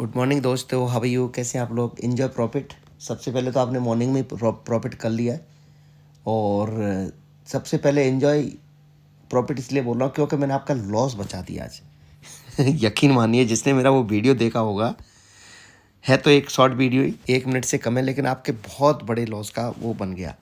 Good morning दोस्तों, how are you? कैसे हैं आप लोग? Enjoy profit. सबसे पहले तो आपने मॉर्निंग में प्रॉफिट कर लिया है। और सबसे पहले एंजॉय प्रॉफिट इसलिए बोल रहा हूँ क्योंकि मैंने आपका लॉस बचा दिया आज। यकीन मानिए, जिसने मेरा वो वीडियो देखा होगा, है तो एक शॉर्ट वीडियो ही, 1 मिनट से कम है, लेकिन आपके बहुत बड़े लॉस का वो बन गया।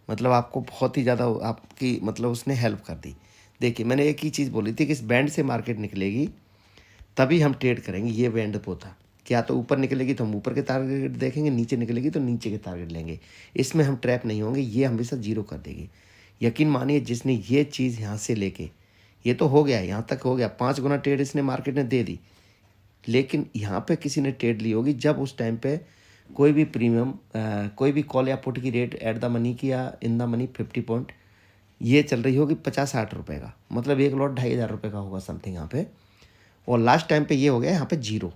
मतलब आपको बहुत ही ज़्यादा आपकी मतलब उसने हेल्प कर दी। देखिए, मैंने एक ही चीज़ बोली थी कि इस बैंड से मार्केट निकलेगी तभी हम ट्रेड करेंगे। ये बैंड वो था कि या तो ऊपर निकलेगी तो हम ऊपर के टारगेट देखेंगे, नीचे निकलेगी तो नीचे के टारगेट लेंगे। इसमें हम ट्रैप नहीं होंगे, ये हमेशा जीरो कर देगी। यकीन मानिए, जिसने ये चीज़ यहाँ से लेके, ये तो हो गया, यहाँ तक हो गया, 5 गुना ट्रेड इसने मार्केट ने दे दी। लेकिन यहाँ पे किसी ने ट्रेड ली होगी जब उस टाइम पे कोई भी प्रीमियम कोई भी कॉल या पुट की रेट एट द मनी की या इन द मनी 50 पॉइंट ये चल रही होगी 50-60 रुपये का, मतलब एक लॉट 2,500 रुपये का होगा समथिंग यहाँ पे। और लास्ट टाइम पे ये हो गया यहाँ पे जीरो।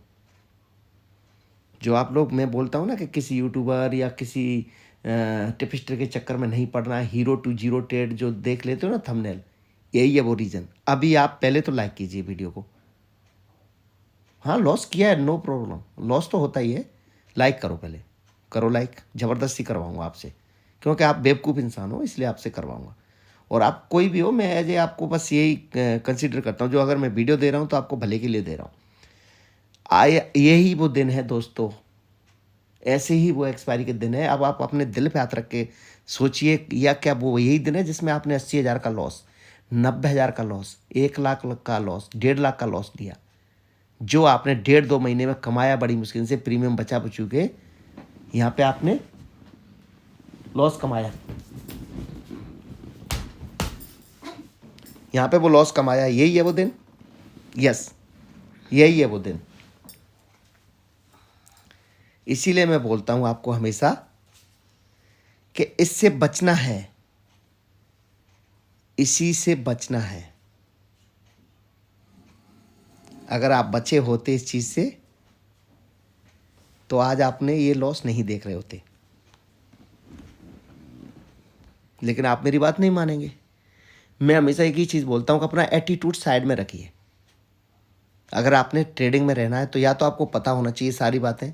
जो आप लोग, मैं बोलता हूँ ना कि किसी यूट्यूबर या किसी टिपिस्टर के चक्कर में नहीं पड़ना है, हीरो टू जीरो ट्रेड जो देख लेते हो ना थंबनेल, यही है वो रीज़न। अभी आप पहले तो लाइक कीजिए वीडियो को। हाँ, लॉस किया है, नो प्रॉब्लम, लॉस तो होता ही है। लाइक करो, पहले करो लाइक, ज़बरदस्ती करवाऊँगा आपसे, क्योंकि आप बेवकूफ़ इंसान हो इसलिए आपसे करवाऊँगा। और आप कोई भी हो, मैं एज ए आपको बस यही कंसिडर करता हूँ, जो अगर मैं वीडियो दे रहा हूँ तो आपको भले के लिए दे रहा हूँ। यही वो दिन है दोस्तों, ऐसे ही वो एक्सपायरी के दिन है। अब आप अपने दिल पे हाथ रख के सोचिए, या क्या वो यही दिन है जिसमें आपने 80,000 का लॉस, 90,000 का लॉस, 1 लाख का लॉस, 1.5 लाख का लॉस लिया, जो आपने 1.5-2 महीने में कमाया बड़ी मुश्किल से, प्रीमियम बचा बचू के, यहाँ पे आपने लॉस कमाया। यहाँ पे वो लॉस कमाया, यही है वो दिन। यस, यही है वो दिन। इसीलिए मैं बोलता हूँ आपको हमेशा कि इससे बचना है, इसी से बचना है। अगर आप बचे होते इस चीज़ से तो आज आपने ये लॉस नहीं देख रहे होते। लेकिन आप मेरी बात नहीं मानेंगे। मैं हमेशा एक ही चीज़ बोलता हूँ कि अपना एटीट्यूड साइड में रखिए। अगर आपने ट्रेडिंग में रहना है तो या तो आपको पता होना चाहिए सारी बातें।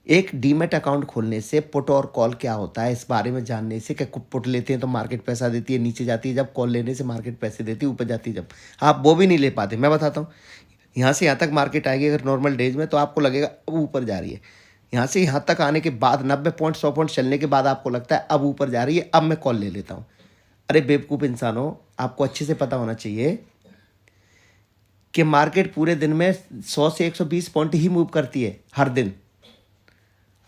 एक डीमेट अकाउंट खोलने से पुट और कॉल क्या होता है इस बारे में जानने से, कि पुट लेते हैं तो मार्केट पैसा देती है नीचे जाती है, जब कॉल लेने से मार्केट पैसे देती है ऊपर जाती है, जब आप वो भी नहीं ले पाते। मैं बताता हूँ, यहाँ से यहाँ तक मार्केट आएगी अगर नॉर्मल डेज में तो आपको लगेगा अब ऊपर जा रही है। यहाँ से यहाँ तक आने के बाद 90 पॉइंट 100 पॉइंट चलने के बाद आपको लगता है अब ऊपर जा रही है, अब मैं कॉल ले लेता हूँ। अरे बेवकूफ़ इंसानों, आपको अच्छे से पता होना चाहिए कि मार्केट पूरे दिन में 100 से 120 पॉइंट ही मूव करती है हर दिन।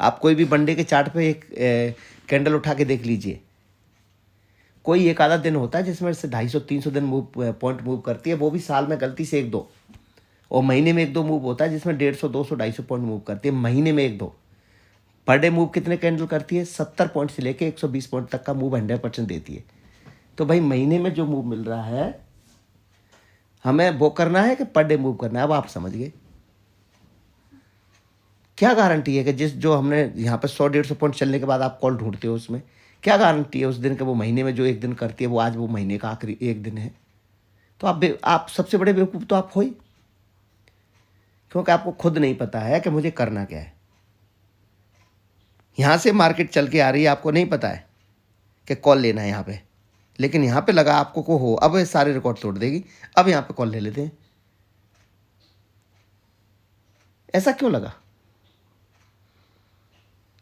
आप कोई भी वनडे के चार्ट पे एक कैंडल उठा के देख लीजिए, कोई एक आधा दिन होता है जिसमें से 250-300 दिन पॉइंट मूव करती है, वो भी साल में गलती से 1-2, और महीने में 1-2 मूव होता है जिसमें 150, 200, 250 पॉइंट मूव करती है महीने में 1-2। पर डे मूव कितने कैंडल करती है? 70 पॉइंट से लेके 120 पॉइंट तक का मूव 100% देती है। तो भाई महीने में जो मूव मिल रहा है हमें वो करना है कि पर डे मूव करना है? अब आप समझ गए। क्या गारंटी है कि जिस जो हमने यहाँ पर 100-150 पॉइंट चलने के बाद आप कॉल ढूंढते हो, उसमें क्या गारंटी है उस दिन के, वो महीने में जो एक दिन करती है वो आज वो महीने का आखिरी एक दिन है? तो आप सबसे बड़े बेवकूफ़ तो आप हो ही, क्योंकि आपको खुद नहीं पता है कि मुझे करना क्या है। यहाँ से मार्केट चल के आ रही है, आपको नहीं पता है कि कॉल लेना है यहाँ पे, लेकिन यहाँ पे लगा आपको को हो अब सारे रिकॉर्ड तोड़ देगी, अब यहाँ पे कॉल ले लेते हैं। ऐसा क्यों लगा?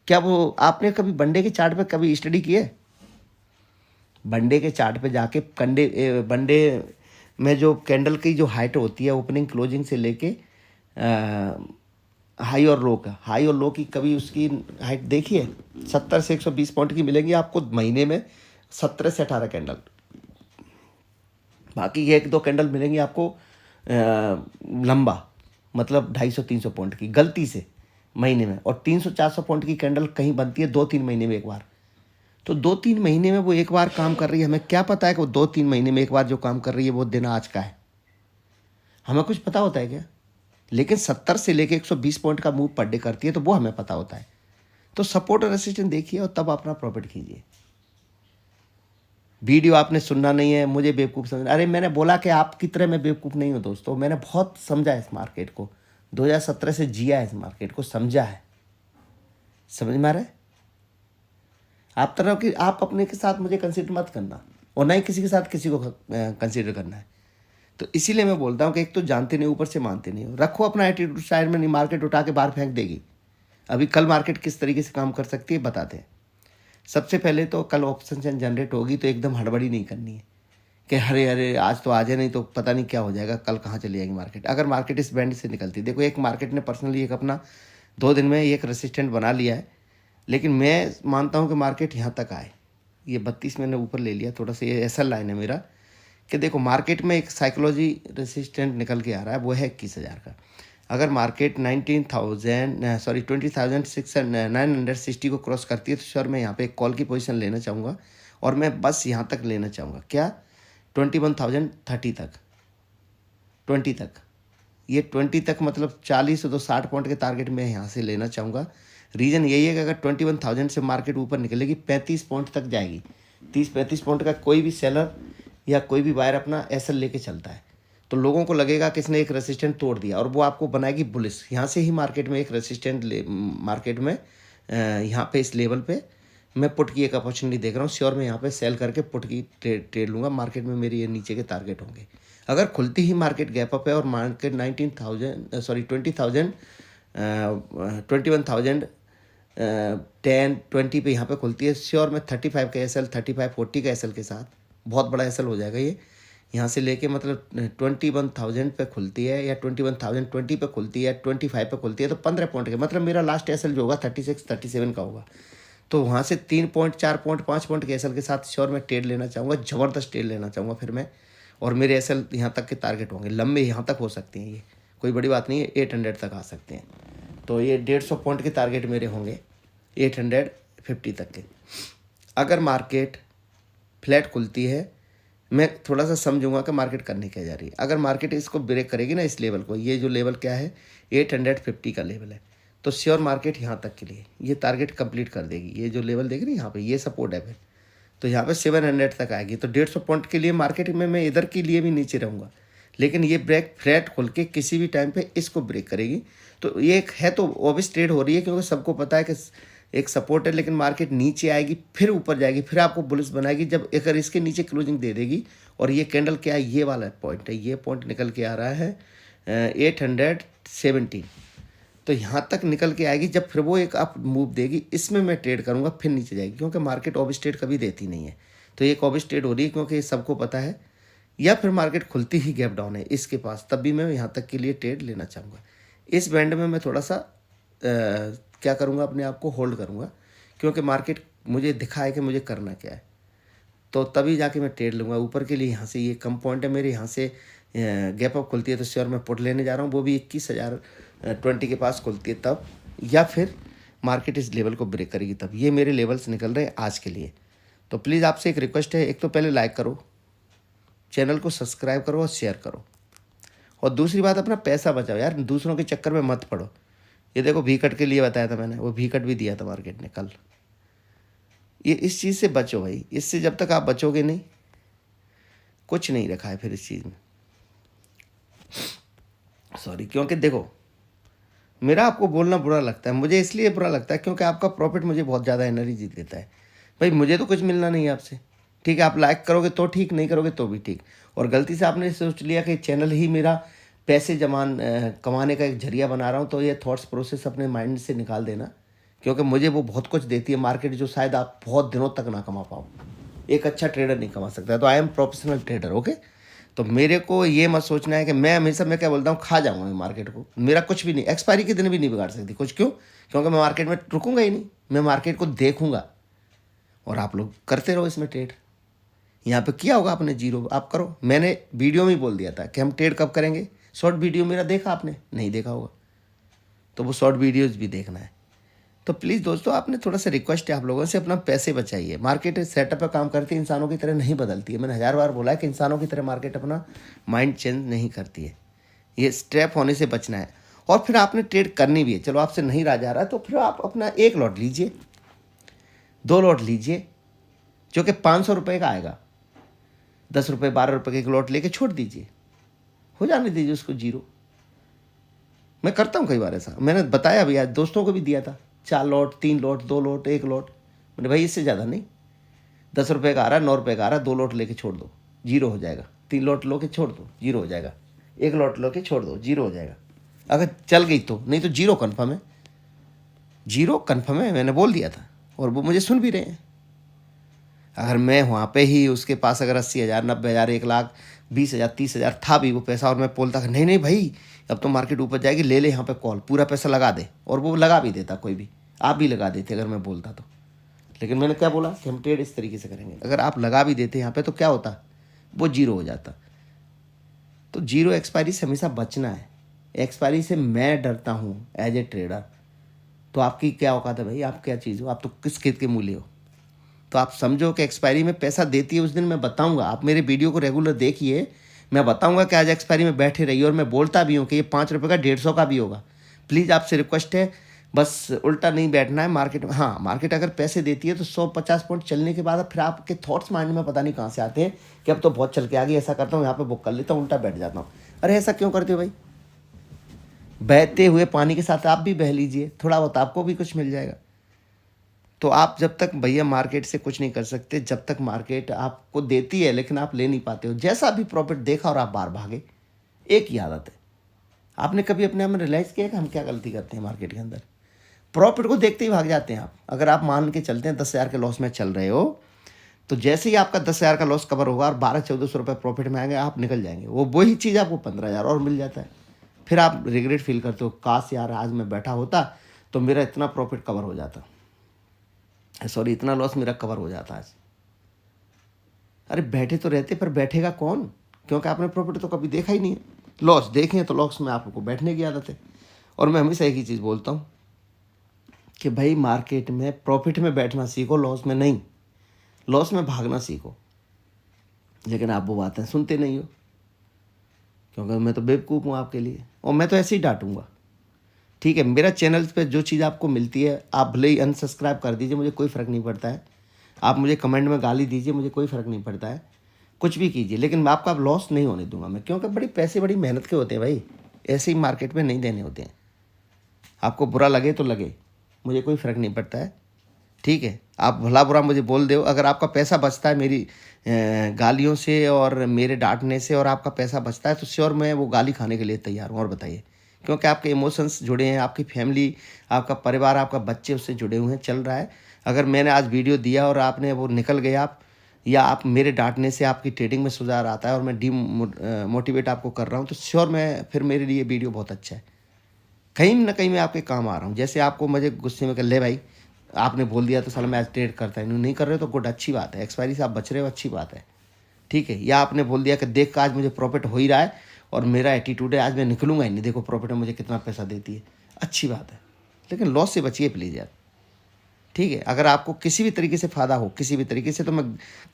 क्या वो आपने कभी वनडे के चार्ट पे कभी स्टडी की है? वनडे के चार्ट पे जाके वनडे में जो कैंडल की जो हाइट होती है ओपनिंग क्लोजिंग से लेके हाई और लो का, हाई और लो की कभी उसकी हाइट देखिए? 70 से 120 पॉइंट की मिलेंगी आपको महीने में, 17 से 18 कैंडल। बाकी 1-2 कैंडल मिलेंगी आपको लंबा, मतलब 250-300 पॉइंट की गलती से महीने में, और 300-400 पॉइंट की कैंडल कहीं बनती है 2-3 महीने में एक बार। तो 2-3 महीने में वो एक बार काम कर रही है, हमें क्या पता है कि वो 2-3 महीने में एक बार जो काम कर रही है वो दिन आज का है? हमें कुछ पता होता है क्या? लेकिन 70 से लेके 120 पॉइंट का मूव पर डे करती है तो वो हमें पता होता है। तो सपोर्ट और रेसिस्टेंस देखिए और तब अपना प्रॉफिट कीजिए। वीडियो आपने सुनना नहीं है, मुझे बेवकूफ़ समझना। अरे मैंने बोला कि आपकी तरह मैं बेवकूफ़ नहीं हूँ दोस्तों, मैंने बहुत समझा इस मार्केट को। 2017 से जिया है, इस मार्केट को समझा है। समझ में आ रहा है? आप तरह कि आप अपने के साथ मुझे कंसिडर मत करना और ना ही किसी के साथ किसी को कंसिडर करना है। तो इसीलिए मैं बोलता हूँ कि एक तो जानते नहीं, ऊपर से मानते नहीं हो। रखो अपना एटीट्यूड साइड में, नहीं मार्केट उठा के बाहर फेंक देगी। अभी कल मार्केट किस तरीके से काम कर सकती है बताते हैं। सबसे पहले तो कल ऑप्शन जनरेट होगी तो एकदम हड़बड़ी नहीं करनी है कि अरे अरे आज तो आ जाए, नहीं तो पता नहीं क्या हो जाएगा, कल कहाँ चली जाएगी मार्केट। अगर मार्केट इस बैंड से निकलती, देखो एक मार्केट ने पर्सनली एक अपना 2 दिन में एक रेसिस्टेंट बना लिया है, लेकिन मैं मानता हूँ कि मार्केट यहाँ तक आए। ये 32 मैंने ऊपर ले लिया, थोड़ा सा ये ऐसा लाइन है मेरा कि देखो मार्केट में एक साइकोलॉजी रेसिस्टेंट निकल के आ रहा है, वो है 21,000 का। अगर मार्केट 20,960 को क्रॉस करती है तो श्योर मैं यहाँ पे एक कॉल की पोजीशन लेना चाहूँगा और मैं बस यहाँ तक लेना चाहूँगा। क्या? 21,030 तक, 20 तक। ये 20 तक मतलब 40 तो 60 पॉइंट के टारगेट में यहाँ से लेना चाहूँगा। रीज़न यही है कि अगर 21,000 से मार्केट ऊपर निकलेगी 35 पॉइंट तक जाएगी। 30-35 पॉइंट का कोई भी सेलर या कोई भी बायर अपना एसएल लेके चलता है तो लोगों को लगेगा कि इसने एक रेसिस्टेंट तोड़ दिया और वो आपको बनाएगी बुलिश। यहाँ से ही मार्केट में एक रेसिस्टेंट मार्केट में यहाँ पे इस लेवल पे मैं पुट की एक अपॉर्चुनिटी देख रहा हूँ। श्योर मैं यहाँ पे सेल करके पुट की ट्रेड लूँगा। मार्केट में मेरी ये नीचे के टारगेट होंगे। अगर खुलती ही मार्केट गैप अप है और मार्केट 21,010 पे यहाँ पे खुलती है, श्योर मैं 35 का एसएल 35-40 का एसएल के साथ, बहुत बड़ा एसएल हो जाएगा ये, यहाँ से लेके मतलब 21,000 पे खुलती है या 21,020 पे खुलती है, 25 पे खुलती है तो 15 पॉइंट के मतलब मेरा लास्ट एसएल जो होगा 36-37 का होगा। तो वहाँ से 3 पॉइंट 4 पॉइंट 5 पॉइंट के एसएल के साथ श्योर मैं ट्रेड लेना चाहूँगा, ज़बरदस्त ट्रेड लेना चाहूँगा फिर मैं। और मेरे एसएल यहाँ तक के टारगेट होंगे, लंबे यहाँ तक हो सकते हैं, ये कोई बड़ी बात नहीं है, 800 तक आ सकते हैं। तो ये 150 पॉइंट के टारगेट मेरे होंगे 850 तक के। अगर मार्केट फ्लैट खुलती है मैं थोड़ा सा समझूंगा कि मार्केट करने क्या जा रही है। अगर मार्केट इसको ब्रेक करेगी ना, इस लेवल को, ये जो लेवल क्या है 850 का लेवल है, तो श्योर मार्केट यहाँ तक के लिए ये टारगेट कंप्लीट कर देगी। ये जो लेवल देख रही है यहाँ पे, ये सपोर्ट है फिर, तो यहाँ पे 700 तक आएगी। तो 150 पॉइंट के लिए मार्केट में मैं इधर के लिए भी नीचे रहूँगा, लेकिन ये ब्रेक फ्लैट खोल के किसी भी टाइम पे इसको ब्रेक करेगी। तो ये एक है तो ऑब्वियस ट्रेड हो रही है क्योंकि सबको पता है कि एक सपोर्ट है, लेकिन मार्केट नीचे आएगी फिर ऊपर जाएगी, फिर आपको बुलिश बनाएगी। जब अगर इसके नीचे क्लोजिंग दे देगी और ये कैंडल क्या है, ये वाला पॉइंट है, ये पॉइंट निकल के आ रहा है 817, तो यहाँ तक निकल के आएगी। जब फिर वो एक अप मूव देगी, इसमें मैं ट्रेड करूँगा, फिर नीचे जाएगी, क्योंकि मार्केट ऑब्वियस ट्रेड कभी देती नहीं है। तो एक ऑब्वियस ट्रेड हो रही है क्योंकि सबको पता है। या फिर मार्केट खुलती ही गैप डाउन है इसके पास, तब भी मैं यहाँ तक के लिए ट्रेड लेना चाहूँगा। इस बैंड में मैं थोड़ा सा क्या करूँगा, अपने आप को होल्ड करूँगा, क्योंकि मार्केट मुझे दिखा है कि मुझे करना क्या है, तो तभी जाके मैं ट्रेड लूँगा। ऊपर के लिए यहाँ से ये कम पॉइंट है मेरे, यहाँ से गैप अप खुलती है तो श्योर मैं पुट लेने जा रहा हूँ, वो भी 21,020 के पास खुलती है तब, या फिर मार्केट इस लेवल को ब्रेक करेगी तब। ये मेरे लेवल्स निकल रहे हैं आज के लिए। तो प्लीज़ आपसे एक रिक्वेस्ट है, एक तो पहले लाइक करो, चैनल को सब्सक्राइब करो और शेयर करो, और दूसरी बात अपना पैसा बचाओ यार, दूसरों के चक्कर में मत पड़ो। ये देखो वी कट के लिए बताया था मैंने, वो वी कट भी दिया था मार्केट ने कल। ये इस चीज़ से बचो भाई, इससे जब तक आप बचोगे नहीं, कुछ नहीं रखा है फिर इस चीज़ में, सॉरी। क्योंकि देखो मेरा आपको बोलना बुरा लगता है, मुझे इसलिए बुरा लगता है क्योंकि आपका प्रॉफिट मुझे बहुत ज़्यादा एनर्जी देता है। भाई मुझे तो कुछ मिलना नहीं है आपसे, ठीक है, आप लाइक करोगे तो ठीक, नहीं करोगे तो भी ठीक। और गलती से आपने सोच लिया कि चैनल ही मेरा पैसे कमाने का एक जरिया बना रहा हूँ, तो ये थॉट्स प्रोसेस अपने माइंड से निकाल देना, क्योंकि मुझे वो बहुत कुछ देती है मार्केट, जो शायद आप बहुत दिनों तक ना कमा पाओ। एक अच्छा ट्रेडर नहीं कमा सकता। तो I am professional trader, okay. तो मेरे को ये मत सोचना है कि मैं हमेशा, मैं क्या बोलता हूँ, खा जाऊँगा मैं मार्केट को, मेरा कुछ भी नहीं, एक्सपायरी के दिन भी नहीं बिगाड़ सकती कुछ। क्यों? क्योंकि मैं मार्केट में रुकूंगा ही नहीं, मैं मार्केट को देखूंगा, और आप लोग करते रहो इसमें ट्रेड। यहाँ पे किया होगा आपने जीरो, आप करो। मैंने वीडियो में ही बोल दिया था कि हम ट्रेड कब करेंगे। शॉर्ट वीडियो मेरा देखा आपने? नहीं देखा होगा, तो वो शॉर्ट वीडियोज़ भी देखना है। तो प्लीज़ दोस्तों, आपने थोड़ा सा रिक्वेस्ट है आप लोगों से, अपना पैसे बचाइए। मार्केट सेटअप पर काम करती है, इंसानों की तरह नहीं बदलती है। मैंने 1000 बार बोला है कि इंसानों की तरह मार्केट अपना माइंड चेंज नहीं करती है। ये स्ट्रैप होने से बचना है, और फिर आपने ट्रेड करनी भी है। चलो आपसे नहीं रहा जा रहा, तो फिर आप अपना 1 लॉट लीजिए, 2 लॉट लीजिए, जो कि 500 रुपये का आएगा। 10 रुपये 12 रुपये का एक लॉट लेके छोड़ दीजिए, हो जाने दीजिए उसको जीरो। मैं करता हूँ कई बार ऐसा, मैंने बताया भी, आज दोस्तों को भी दिया था, 4 लॉट 3 लॉट 2 लॉट 1 लॉट, मैंने भाई इससे ज़्यादा नहीं, 10 रुपये का आ रहा है, 9 रुपये का आ रहा है, 2 लॉट लेके छोड़ दो, जीरो हो जाएगा। 3 लॉट लो के छोड़ दो, जीरो हो जाएगा। 1 लॉट लो के छोड़ दो, जीरो हो जाएगा। अगर चल गई तो, नहीं तो जीरो कन्फर्म है, जीरो कन्फर्म है, मैंने बोल दिया था और वो मुझे सुन भी रहे हैं। अगर मैं वहाँ पे ही उसके पास अगर 80,000 90,000 1,00,000 20,000 30,000 था भी वो पैसा, और मैं बोलता कि नहीं नहीं भाई अब तो मार्केट ऊपर जाएगी, ले ले यहाँ पे कॉल, पूरा पैसा लगा दे, और वो लगा भी देता, कोई भी, आप भी लगा देते अगर मैं बोलता तो। लेकिन मैंने क्या बोला कि हम ट्रेड इस तरीके से करेंगे, अगर आप लगा भी देते यहाँ पे तो क्या होता, वो जीरो हो जाता। तो जीरो एक्सपायरी से हमेशा बचना है। एक्सपायरी से मैं डरता हूँ एज ए ट्रेडर। तो आपकी क्या औकात है भाई, आप क्या चीज़ हो, आप तो किस खेत के मूल्य हो। तो आप समझो कि एक्सपायरी में पैसा देती है, उस दिन मैं बताऊंगा, आप मेरे वीडियो को रेगुलर देखिए, मैं बताऊंगा कि आज एक्सपायरी में बैठे रहिए, और मैं बोलता भी हूँ कि ये 5 रुपये का 150 का भी होगा। प्लीज़ आपसे रिक्वेस्ट है, बस उल्टा नहीं बैठना है मार्केट में। हाँ, मार्केट अगर पैसे देती है तो 150 पॉइंट चलने के बाद फिर आपके थॉट्स माइंड में पता नहीं कहाँ से आते हैं कि अब तो बहुत चल के आ गई, ऐसा करता हूँ यहाँ पे बुक कर लेता हूँ, उल्टा बैठ जाता हूँ। अरे ऐसा क्यों करते हो भाई, बहते हुए पानी के साथ आप भी बह लीजिए, थोड़ा बहुत आपको भी कुछ मिल जाएगा। तो आप जब तक भैया मार्केट से कुछ नहीं कर सकते, जब तक मार्केट आपको देती है लेकिन आप ले नहीं पाते हो। जैसा भी प्रॉफिट देखा और आप बाहर भागे, एक ही आदत है। आपने कभी अपने आप में रियलाइज़ किया कि हम क्या गलती करते हैं मार्केट के अंदर, प्रॉफिट को देखते ही भाग जाते हैं आप। अगर आप मान के चलते हैं 10,000 के लॉस में चल रहे हो, तो जैसे ही आपका 10,000 का लॉस कवर होगा और 1200-1400 रुपये प्रॉफिट में आएंगे, आप निकल जाएंगे। वो वही चीज़ आपको 15,000 और मिल जाता है। फिर आप रिग्रेट फील करते हो, काश यार आज मैं बैठा होता तो मेरा इतना प्रॉफिट कवर हो जाता, सॉरी इतना लॉस मेरा कवर हो जाता आज। अरे बैठे तो रहते, पर बैठेगा कौन, क्योंकि आपने प्रॉफिट तो कभी देखा ही नहीं है। लॉस देखें तो लॉस में आपको बैठने की आदत है। और मैं हमेशा एक ही चीज़ बोलता हूँ कि भाई मार्केट में प्रॉफिट में बैठना सीखो, लॉस में नहीं। लॉस में भागना सीखो। लेकिन आप वो बातें सुनते नहीं हो, क्योंकि मैं तो बेवकूफ़ हूँ आपके लिए, और मैं तो ऐसे ही डांटूंगा। ठीक है, मेरा चैनल पे जो चीज़ आपको मिलती है आप भले ही अनसब्सक्राइब कर दीजिए, मुझे कोई फ़र्क नहीं पड़ता है। आप मुझे कमेंट में गाली दीजिए, मुझे कोई फ़र्क नहीं पड़ता है, कुछ भी कीजिए, लेकिन मैं आपका लॉस नहीं होने दूंगा मैं, क्योंकि बड़ी पैसे बड़ी मेहनत के होते हैं भाई, ऐसे ही मार्केट में नहीं देने होते हैं। आपको बुरा लगे तो लगे, मुझे कोई फ़र्क नहीं पड़ता है। ठीक है, आप भला बुरा मुझे बोल दो, अगर आपका पैसा बचता है मेरी गालियों से और मेरे डांटने से, और आपका पैसा बचता है तो श्योर मैं वो गाली खाने के लिए तैयार हूँ। और बताइए, क्योंकि आपके इमोशंस जुड़े हैं, आपकी फैमिली, आपका परिवार, आपका बच्चे उससे जुड़े हुए हैं, चल रहा है। अगर मैंने आज वीडियो दिया और आपने वो निकल गए आप, या आप मेरे डांटने से आपकी ट्रेडिंग में सुधार आता है और मैं मोटिवेट आपको कर रहा हूँ, तो श्योर मैं फिर मेरे लिए वीडियो बहुत अच्छा है, कहीं ना कहीं मैं आपके काम आ रहा हूँ। जैसे आपको मुझे गुस्से में कर ले भाई आपने बोल दिया तो साला मैं आज ट्रेड करता है, नहीं कर रहे हो तो गुड, अच्छी बात है, एक्सपायरी से आप बच रहे हो, अच्छी बात है। ठीक है, या आपने बोल दिया कि देख आज मुझे प्रॉफिट हो ही रहा है और मेरा एटीट्यूड है आज मैं निकलूंगा ही नहीं, देखो प्रॉफिट में मुझे कितना पैसा देती है, अच्छी बात है। लेकिन लॉस से बचिए प्लीज़ यार। ठीक है, अगर आपको किसी भी तरीके से फ़ायदा हो किसी भी तरीके से, तो मैं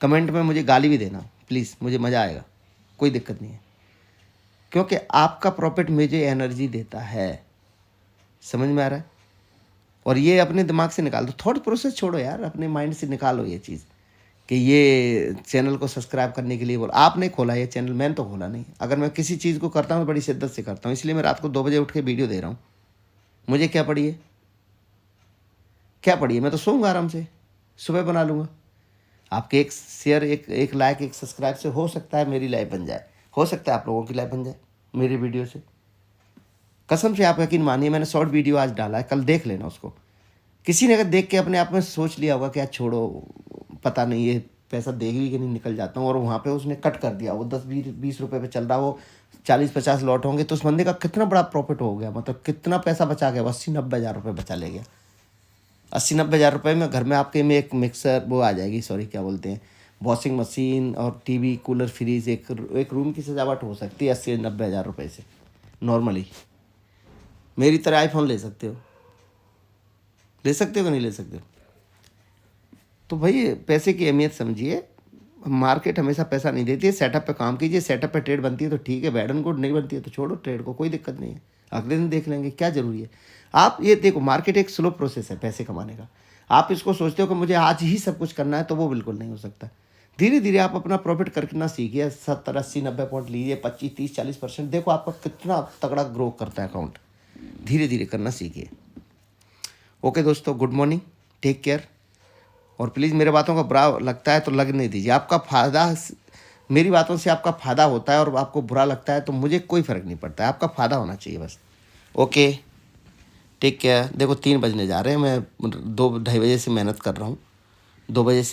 कमेंट में मुझे गाली भी देना प्लीज़, मुझे मज़ा आएगा, कोई दिक्कत नहीं है, क्योंकि आपका प्रॉफिट मुझे एनर्जी देता है। समझ में आ रहा है। और ये अपने दिमाग से निकाल दो, थॉट प्रोसेस छोड़ो यार, अपने माइंड से निकालो ये चीज़ कि ये चैनल को सब्सक्राइब करने के लिए बोल, आपने खोला ये चैनल, मैंने तो खोला नहीं। अगर मैं किसी चीज़ को करता हूँ तो बड़ी शिद्दत से करता हूँ, इसलिए मैं रात को 2 बजे उठ के वीडियो दे रहा हूँ। मुझे क्या पड़ी है, क्या पड़ी है, मैं तो सोऊंगा आराम से, सुबह बना लूँगा। आपके एक शेयर, एक लाइक, एक सब्सक्राइब से हो सकता है मेरी लाइफ बन जाए, हो सकता है आप लोगों की लाइफ बन जाए मेरी वीडियो से। कसम से आप यकीन मानिए, मैंने शॉर्ट वीडियो आज डाला है, कल देख लेना उसको। किसी ने अगर देख के अपने आप में सोच लिया होगा कि यार छोड़ो, पता नहीं ये पैसा देगी कि नहीं, निकल जाता हूँ, और वहाँ पे उसने कट कर दिया, वो 10-20 रुपये पे चल रहा, वो 40-50 लॉट होंगे, तो उस बंदे का कितना बड़ा प्रॉफिट हो गया, मतलब कितना पैसा बचा गया, 80-90 हज़ार रुपये बचा ले गया। 80-90 हज़ार रुपये में घर में आपके में एक मिक्सर वो आ जाएगी, सॉरी क्या बोलते हैं, वॉशिंग मशीन और टीवी, कूलर, फ्रीज, एक रूम की सजावट हो सकती है 80-90 हज़ार रुपये से नॉर्मली। मेरी तरह आईफोन ले सकते हो, ले सकते हो कि नहीं ले सकते हो। तो भाई पैसे की अहमियत समझिए, मार्केट हमेशा पैसा नहीं देती है, सेटअप पे काम कीजिए, सेटअप पे ट्रेड बनती है तो ठीक है, बैड एंड गुड, नहीं बनती है तो छोड़ो ट्रेड को, कोई दिक्कत नहीं है, अगले दिन देख लेंगे, क्या ज़रूरी है। आप ये देखो, मार्केट एक स्लो प्रोसेस है पैसे कमाने का। आप इसको सोचते हो कि मुझे आज ही सब कुछ करना है, तो वो बिल्कुल नहीं हो सकता। धीरे धीरे आप अपना प्रॉफिट करना सीखिए, 70-80-90 पॉइंट लीजिए, 25-30-40%, देखो आपका कितना तगड़ा ग्रो करता है अकाउंट। धीरे धीरे करना सीखिए। ओके दोस्तों, गुड मॉर्निंग, टेक केयर। और प्लीज़ मेरे बातों का बुरा लगता है तो लगने दीजिए। आपका फ़ायदा, मेरी बातों से आपका फ़ायदा होता है और आपको बुरा लगता है तो मुझे कोई फ़र्क नहीं पड़ता है, आपका फ़ायदा होना चाहिए बस। Okay, take care. देखो 3 बजने जा रहे हैं, मैं 2 ढाई बजे से मेहनत कर रहा हूँ, 2 बजे से